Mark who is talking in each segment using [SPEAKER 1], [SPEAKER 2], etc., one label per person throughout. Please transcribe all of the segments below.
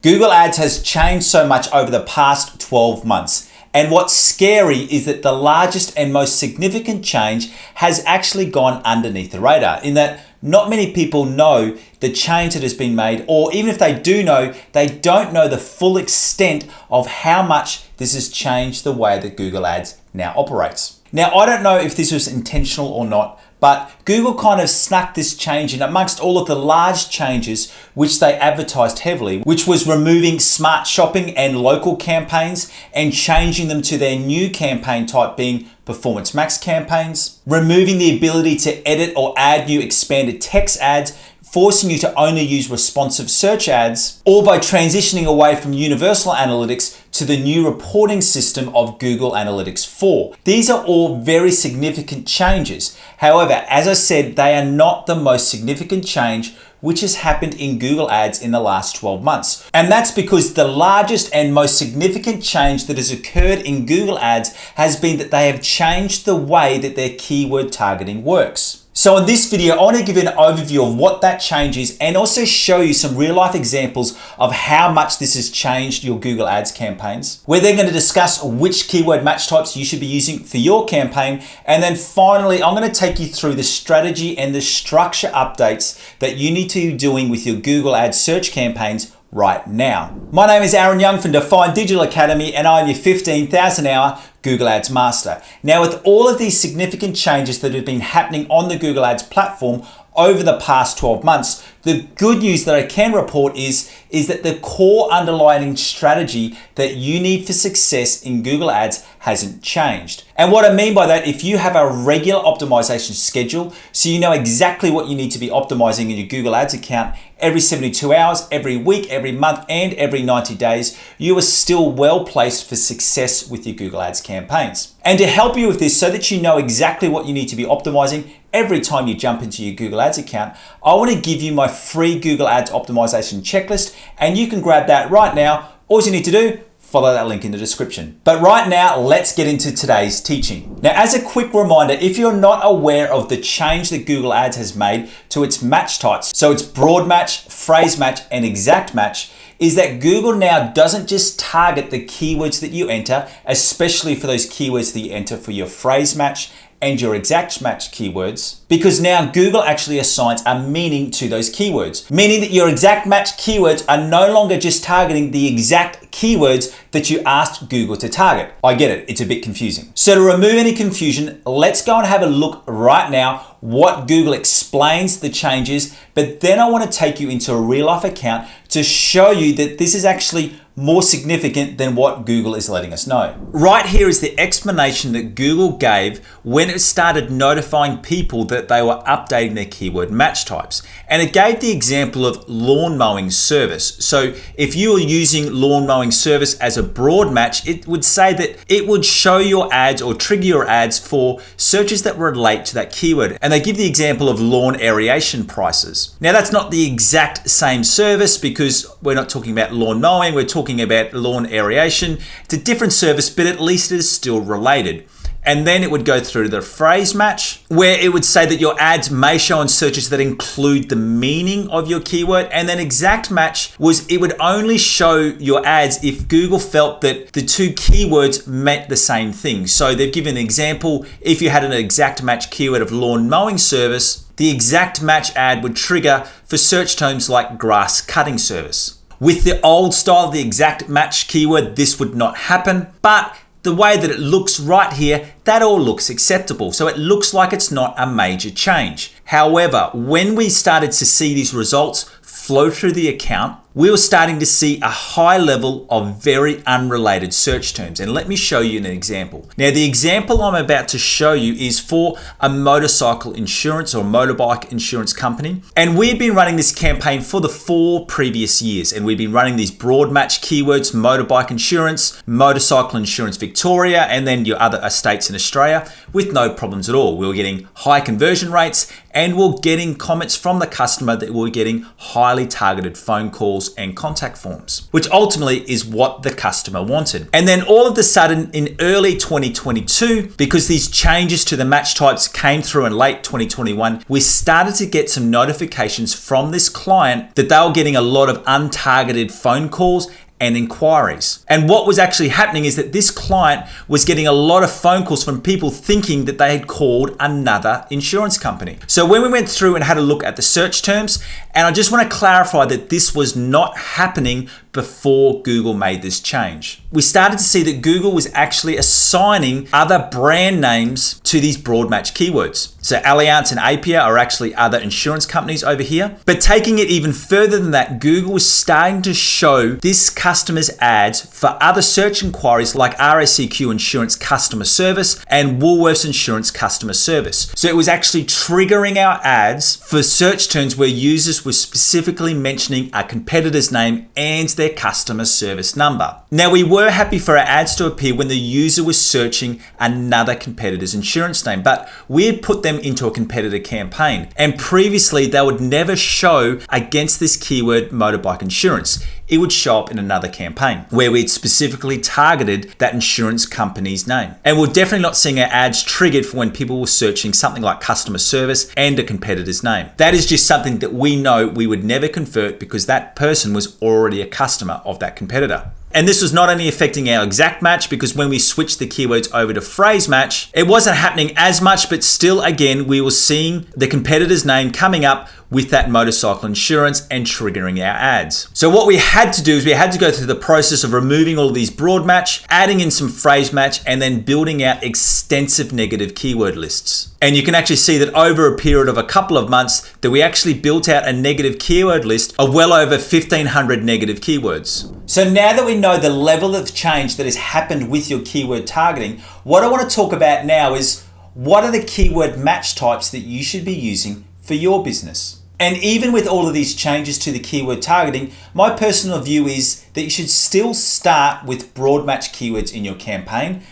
[SPEAKER 1] Google Ads has changed so much over the past 12 months. And what's scary is that the largest and most significant change has actually gone underneath the radar, in that not many people know the change that has been made, or even if they do know, they don't know the full extent of how much this has changed the way that Google Ads now operates. Now, I don't know if this was intentional or not, but Google kind of snuck this change in amongst all of the large changes which they advertised heavily, which was removing smart shopping and local campaigns and changing them to their new campaign type being Performance Max campaigns, removing the ability to edit or add new expanded text ads, forcing you to only use responsive search ads, or by transitioning away from Universal Analytics to the new reporting system of Google Analytics 4. These are all very significant changes. However, as I said, they are not the most significant change which has happened in Google Ads in the last 12 months. And that's because the largest and most significant change that has occurred in Google Ads has been that they have changed the way that their keyword targeting works. So in this video, I want to give you an overview of what that change is and also show you some real life examples of how much this has changed your Google Ads campaigns. We're then going to discuss which keyword match types you should be using for your campaign. And then finally, I'm going to take you through the strategy and the structure updates that you need to be doing with your Google Ads search campaigns right now. My name is Aaron Young from Define Digital Academy, and I'm your 15,000 hour Google Ads Master. Now, with all of these significant changes that have been happening on the Google Ads platform over the past 12 months, the good news that I can report is that the core underlying strategy that you need for success in Google Ads hasn't changed. And what I mean by that, if you have a regular optimization schedule, so you know exactly what you need to be optimizing in your Google Ads account every 72 hours, every week, every month, and every 90 days, you are still well placed for success with your Google Ads campaigns. And to help you with this so that you know exactly what you need to be optimizing every time you jump into your Google Ads account, I want to give you my free Google Ads optimization checklist, and you can grab that right now. All you need to do, follow that link in the description. But right now, let's get into today's teaching. Now, as a quick reminder, if you're not aware of the change that Google Ads has made to its match types, so it's broad match, phrase match, and exact match, is that Google now doesn't just target the keywords that you enter, especially for those keywords that you enter for your phrase match and your exact match keywords, because now Google actually assigns a meaning to those keywords, meaning that your exact match keywords are no longer just targeting the exact keywords that you asked Google to target. I get it, it's a bit confusing. So to remove any confusion, let's go and have a look right now what Google explains the changes, but then I want to take you into a real life account to show you that this is actually more significant than what Google is letting us know. Right here is the explanation that Google gave when it started notifying people that they were updating their keyword match types. And it gave the example of lawn mowing service. So if you were using lawn mowing service as a broad match, it would say that it would show your ads or trigger your ads for searches that relate to that keyword. And they give the example of lawn aeration prices. Now, that's not the exact same service because we're not talking about lawn mowing, we're talking about lawn aeration. It's a different service, but at least it is still related. And then it would go through the phrase match, where it would say that your ads may show on searches that include the meaning of your keyword. And then exact match was it would only show your ads if Google felt that the two keywords meant the same thing. So they've given an example. If you had an exact match keyword of lawn mowing service, the exact match ad would trigger for search terms like grass cutting service. With the old style, the exact match keyword, this would not happen, but the way that it looks right here, that all looks acceptable. So it looks like it's not a major change. However, when we started to see these results flow through the account, we were starting to see a high level of very unrelated search terms. And let me show you an example. Now, the example I'm about to show you is for a motorcycle insurance or motorbike insurance company. And we've been running this campaign for the 4 previous years. And we've been running these broad match keywords, motorbike insurance, motorcycle insurance Victoria, and then your other states in Australia with no problems at all. We were getting high conversion rates and we're getting comments from the customer that we're getting highly targeted phone calls and contact forms, which ultimately is what the customer wanted. And then all of a sudden in early 2022, because these changes to the match types came through in late 2021, we started to get some notifications from this client that they were getting a lot of untargeted phone calls and inquiries. And what was actually happening is that this client was getting a lot of phone calls from people thinking that they had called another insurance company. So when we went through and had a look at the search terms, and I just want to clarify that this was not happening before Google made this change. We started to see that Google was actually assigning other brand names to these broad match keywords. So Allianz and Apia are actually other insurance companies over here. But taking it even further than that, Google was starting to show this customer's ads for other search inquiries like RACQ Insurance Customer Service and Woolworths Insurance Customer Service. So it was actually triggering our ads for search terms where users were specifically mentioning a competitor's name and their customer service number. Now, we were happy for our ads to appear when the user was searching another competitor's insurance name, but we had put them into a competitor campaign. And previously, they would never show against this keyword motorbike insurance. It would show up in another campaign where we'd specifically targeted that insurance company's name. And we're definitely not seeing our ads triggered for when people were searching something like customer service and a competitor's name. That is just something that we know we would never convert because that person was already a customer of that competitor. And this was not only affecting our exact match, because when we switched the keywords over to phrase match, it wasn't happening as much, but still, again, we were seeing the competitor's name coming up with that motorcycle insurance and triggering our ads. So what we had to do is we had to go through the process of removing all of these broad match, adding in some phrase match, and then building out extensive negative keyword lists. And you can actually see that over a period of a couple of months that we actually built out a negative keyword list of well over 1,500 negative keywords. So now that we know the level of change that has happened with your keyword targeting, what I want to talk about now is what are the keyword match types that you should be using for your business. And even with all of these changes to the keyword targeting, my personal view is that you should still start with broad match keywords in your campaign.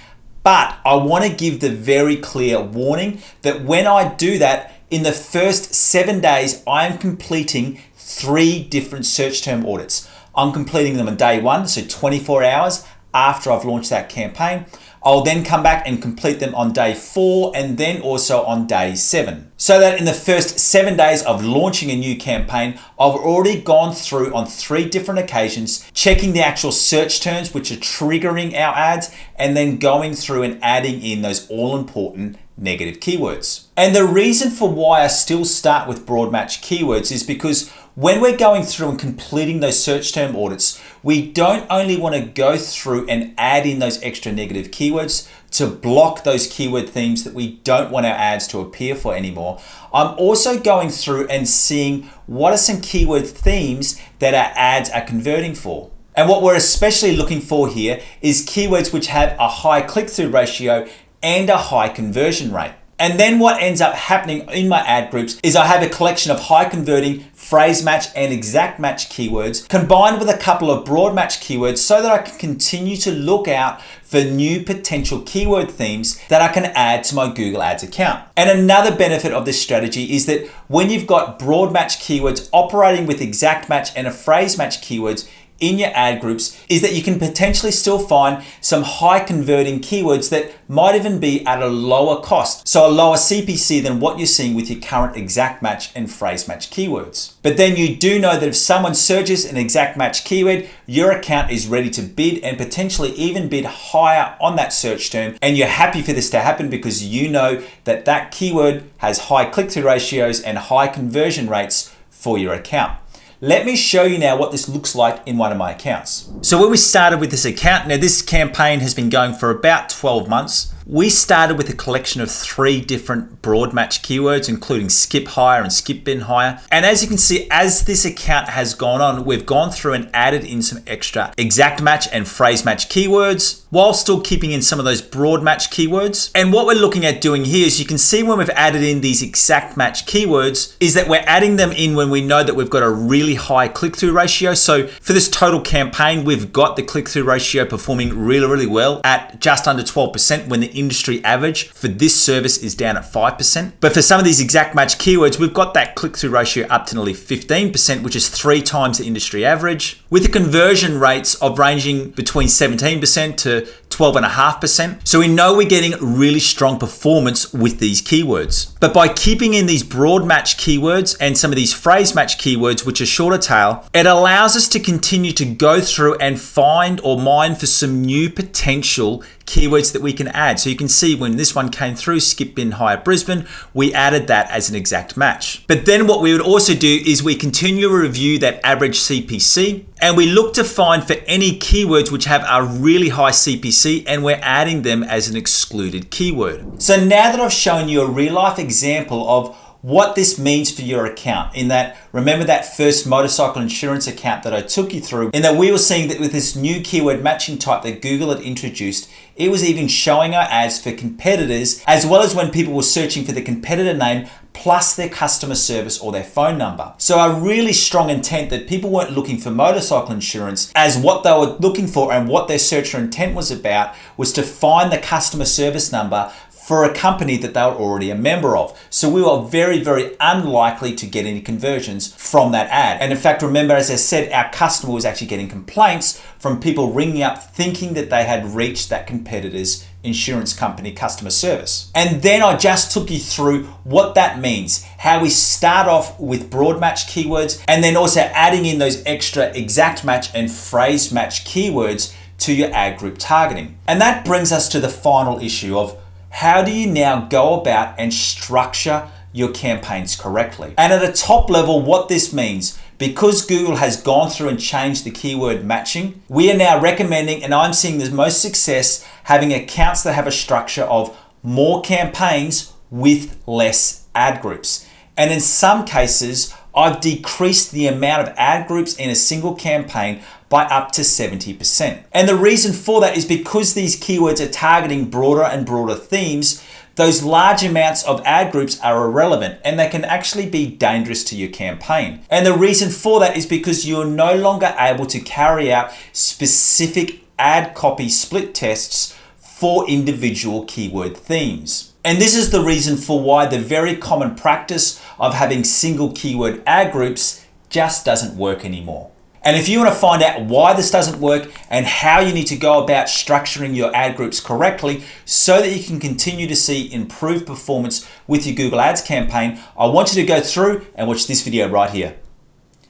[SPEAKER 1] But I want to give the very clear warning that when I do that, in the first 7 days, I am completing 3 different search term audits. I'm completing them on day 1, so 24 hours after I've launched that campaign. I'll then come back and complete them on day 4 and then also on day 7. So that in the first 7 days of launching a new campaign, I've already gone through on 3 different occasions, checking the actual search terms which are triggering our ads, and then going through and adding in those all-important negative keywords. And the reason for why I still start with broad match keywords is because when we're going through and completing those search term audits, we don't only want to go through and add in those extra negative keywords to block those keyword themes that we don't want our ads to appear for anymore. I'm also going through and seeing what are some keyword themes that our ads are converting for. And what we're especially looking for here is keywords which have a high click-through ratio and a high conversion rate. And then what ends up happening in my ad groups is I have a collection of high converting phrase match and exact match keywords combined with a couple of broad match keywords so that I can continue to look out for new potential keyword themes that I can add to my Google Ads account. And another benefit of this strategy is that when you've got broad match keywords operating with exact match and a phrase match keywords in your ad groups is that you can potentially still find some high converting keywords that might even be at a lower cost. So a lower CPC than what you're seeing with your current exact match and phrase match keywords. But then you do know that if someone searches an exact match keyword, your account is ready to bid and potentially even bid higher on that search term. And you're happy for this to happen because you know that that keyword has high click-through ratios and high conversion rates for your account. Let me show you now what this looks like in one of my accounts. So when we started with this account, now this campaign has been going for about 12 months. We started with a collection of 3 different broad match keywords, including skip hire and skip bin hire. And as you can see, as this account has gone on, we've gone through and added in some extra exact match and phrase match keywords. while still keeping in some of those broad match keywords. And what we're looking at doing here is you can see when we've added in these exact match keywords is that we're adding them in when we know that we've got a really high click-through ratio. So for this total campaign, we've got the click-through ratio performing really, really well at just under 12% when the industry average for this service is down at 5%. But for some of these exact match keywords, we've got that click-through ratio up to nearly 15%, which is 3 times the industry average, with the conversion rates of ranging between 17% to 12.5%. So we know we're getting really strong performance with these keywords. But by keeping in these broad match keywords and some of these phrase match keywords, which are shorter tail, it allows us to continue to go through and find or mine for some new potential keywords that we can add. So you can see when this one came through, skip bin hire Brisbane, we added that as an exact match. But then what we would also do is we continue to review that average CPC, and we look to find for any keywords which have a really high CPC, and we're adding them as an excluded keyword. So now that I've shown you a real life example of what this means for your account, in that, remember that first motorcycle insurance account that I took you through, in that we were seeing that with this new keyword matching type that Google had introduced, it was even showing our ads for competitors, as well as when people were searching for the competitor name plus their customer service or their phone number. So a really strong intent that people weren't looking for motorcycle insurance, as what they were looking for and what their searcher intent was about was to find the customer service number for a company that they were already a member of. So we were very, very unlikely to get any conversions from that ad. And in fact, remember, as I said, our customer was actually getting complaints from people ringing up thinking that they had reached that competitor's insurance company customer service. And then I just took you through what that means, how we start off with broad match keywords, and then also adding in those extra exact match and phrase match keywords to your ad group targeting. And that brings us to the final issue of how do you now go about and structure your campaigns correctly? And at a top level, what this means, because Google has gone through and changed the keyword matching, we are now recommending, and I'm seeing the most success, having accounts that have a structure of more campaigns with less ad groups. And in some cases, I've decreased the amount of ad groups in a single campaign by up to 70%. And the reason for that is because these keywords are targeting broader and broader themes, those large amounts of ad groups are irrelevant and they can actually be dangerous to your campaign. And the reason for that is because you're no longer able to carry out specific ad copy split tests for individual keyword themes. And this is the reason for why the very common practice of having single keyword ad groups just doesn't work anymore. And if you want to find out why this doesn't work and how you need to go about structuring your ad groups correctly so that you can continue to see improved performance with your Google Ads campaign, I want you to go through and watch this video right here.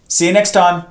[SPEAKER 1] See you next time.